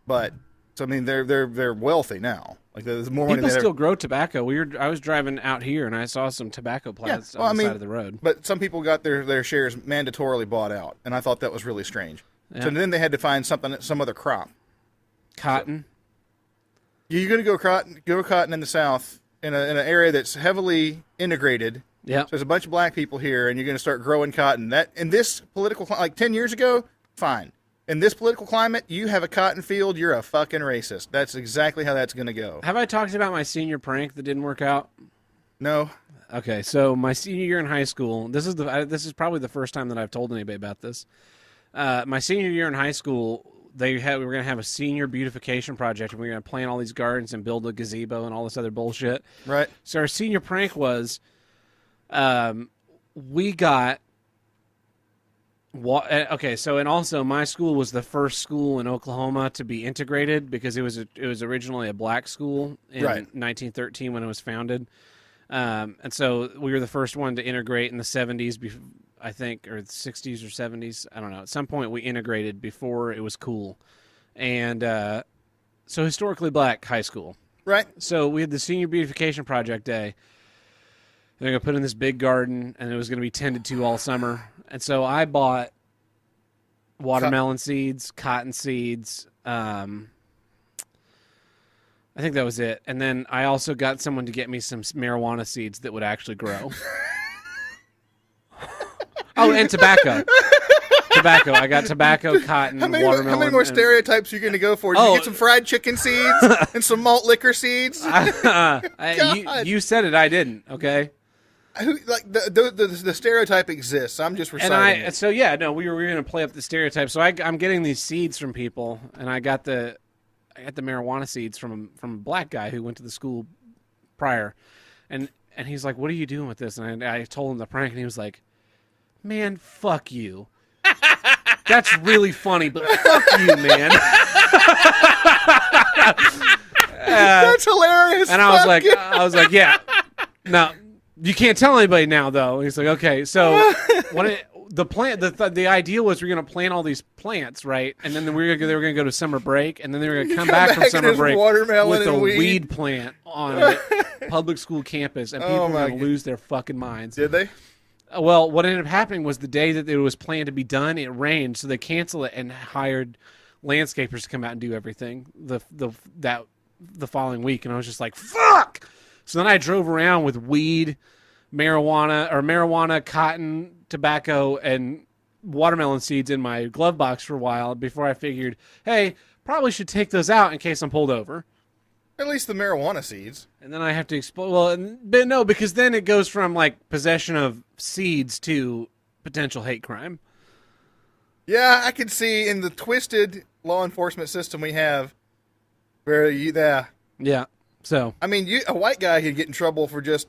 But so I mean, they're wealthy now. Like there's more money. People still grow tobacco. I was driving out here and I saw some tobacco plants on the side of the road. But some people got their shares mandatorily bought out, and I thought that was really strange. Yeah. So then they had to find some other crop. Cotton. So, you're going to grow cotton in the South in an area that's heavily integrated. Yeah. So there's a bunch of black people here, and you're going to start growing cotton. That in this political, like 10 years ago, fine. In this political climate, you have a cotton field, you're a fucking racist. That's exactly how that's going to go. Have I talked about my senior prank that didn't work out? No. Okay, so my senior year in high school, this is probably the first time that I've told anybody about this. My senior year in high school, we were going to have a senior beautification project, and we were going to plant all these gardens and build a gazebo and all this other bullshit. Right. So our senior prank was, we got. Okay, so and also my school was the first school in Oklahoma to be integrated because it was originally a black school in 1913 when it was founded, and so we were the first one to integrate in the 70s, I think, or the 60s or 70s. I don't know. At some point we integrated before it was cool, and so historically black high school. Right. So we had the senior beautification project day. They're going to put in this big garden, and it was going to be tended to all summer. And so I bought watermelon seeds, cotton seeds. I think that was it. And then I also got someone to get me some marijuana seeds that would actually grow. Oh, and tobacco. Tobacco. I got tobacco, cotton, watermelon. How many more stereotypes are you going to go for? Did you get some fried chicken seeds and some malt liquor seeds? You said it. I didn't. Okay. Like the stereotype exists. I'm just reciting it. So yeah, no, we were going to play up the stereotype. So I'm getting these seeds from people, and I got the marijuana seeds from a black guy who went to the school prior, and he's like, "What are you doing with this?" And I told him the prank, and he was like, "Man, fuck you." That's really funny, but fuck you, man. That's hilarious. And I was like, yeah, no. You can't tell anybody now, though. He's like, okay. So the idea was we're going to plant all these plants, right? And then they were going to go to summer break, and then they were going to come back from summer break with a weed plant on a public school campus, and people were going to lose their fucking minds. Did they? Well, what ended up happening was the day that it was planned to be done, it rained, so they canceled it and hired landscapers to come out and do everything the following week, and I was just like, fuck! So then I drove around with weed, marijuana, cotton, tobacco, and watermelon seeds in my glove box for a while before I figured, hey, probably should take those out in case I'm pulled over. At least the marijuana seeds. And then I have to explode. Well, but no, because then it goes from like possession of seeds to potential hate crime. Yeah, I can see in the twisted law enforcement system we have where Yeah. So I mean, a white guy could get in trouble for just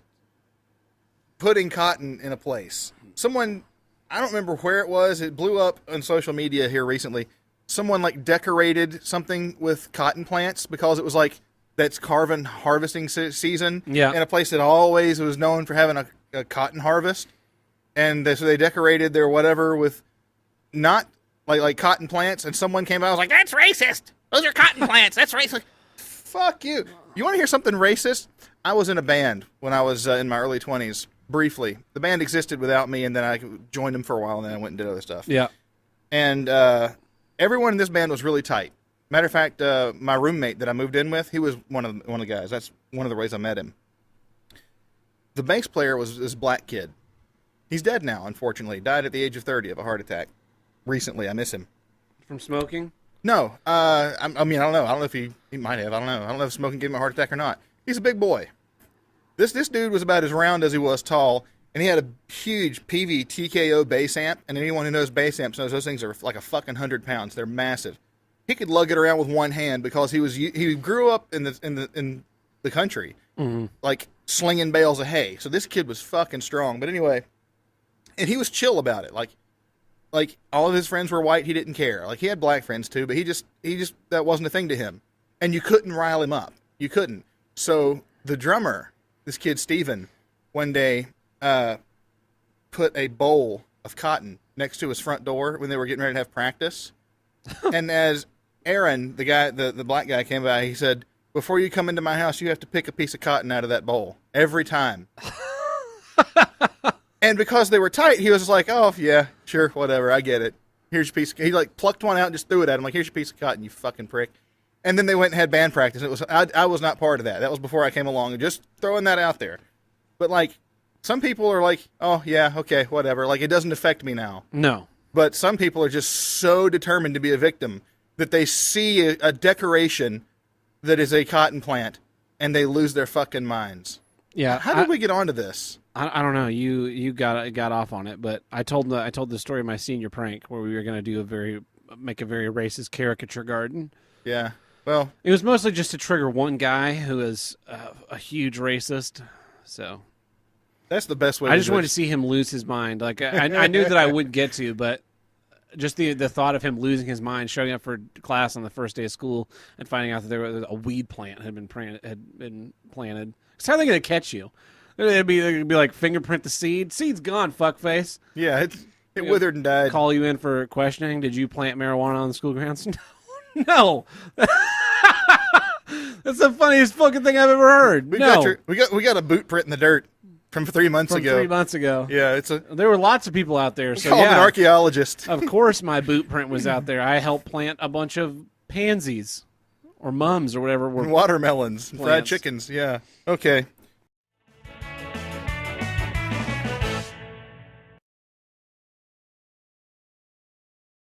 putting cotton in a place. Someone, I don't remember where it was. It blew up on social media here recently. Someone like decorated something with cotton plants because it was like that's carbon harvesting season. Yeah. In a place that always was known for having a cotton harvest, and so they decorated their whatever with not like cotton plants. And someone came out and was like, "That's racist. Those are cotton plants. That's racist." Fuck you. You want to hear something racist? I was in a band when I was in my early 20s, briefly. The band existed without me, and then I joined them for a while, and then I went and did other stuff. Yeah. And everyone in this band was really tight. Matter of fact, my roommate that I moved in with, he was one of the guys. That's one of the ways I met him. The bass player was this black kid. He's dead now, unfortunately. Died at the age of 30 of a heart attack. Recently, I miss him. From smoking? No, I mean, I don't know. I don't know if he might have. I don't know. I don't know if smoking gave him a heart attack or not. He's a big boy. This dude was about as round as he was tall, and he had a huge PV TKO bass amp. And anyone who knows bass amps knows those things are like a fucking 100 pounds. They're massive. He could lug it around with one hand because he grew up in the country, like slinging bales of hay. So this kid was fucking strong. But anyway, and he was chill about it. Like all of his friends were white, he didn't care. Like he had black friends too, but he just that wasn't a thing to him. And you couldn't rile him up. You couldn't. So the drummer, this kid Steven, one day put a bowl of cotton next to his front door when they were getting ready to have practice. And as Aaron, the guy, the black guy came by. He said, "Before you come into my house, you have to pick a piece of cotton out of that bowl every time." And because they were tight, he was just like, "Oh yeah, sure, whatever, I get it. Here's your piece." He like plucked one out and just threw it at him, like, "Here's your piece of cotton, you fucking prick." And then they went and had band practice. It was I was not part of that. That was before I came along. And just throwing that out there. But like, some people are like, "Oh yeah, okay, whatever. Like, it doesn't affect me now." No. But some people are just so determined to be a victim that they see a decoration that is a cotton plant and they lose their fucking minds. Yeah. How did we get onto this? I don't know. You got off on it, but I told the story of my senior prank where we were going to make a very racist caricature garden. Yeah. Well, it was mostly just to trigger one guy who is a huge racist. So that's the best way. I just wanted to see him lose his mind. Like I knew that I would get to, but just the thought of him losing his mind, showing up for class on the first day of school, and finding out that there was a weed plant had been planted. So how are they going to catch you? They'd be like, fingerprint the seed. Seed's gone, fuckface. Yeah, it withered and died. Call you in for questioning. Did you plant marijuana on the school grounds? No. That's the funniest fucking thing I've ever heard. We got a boot print in the dirt from 3 months ago. 3 months ago. Yeah, there were lots of people out there. So call him an archaeologist. Of course, my boot print was out there. I helped plant a bunch of pansies or mums or whatever. Watermelons, fried chickens. Yeah. Okay.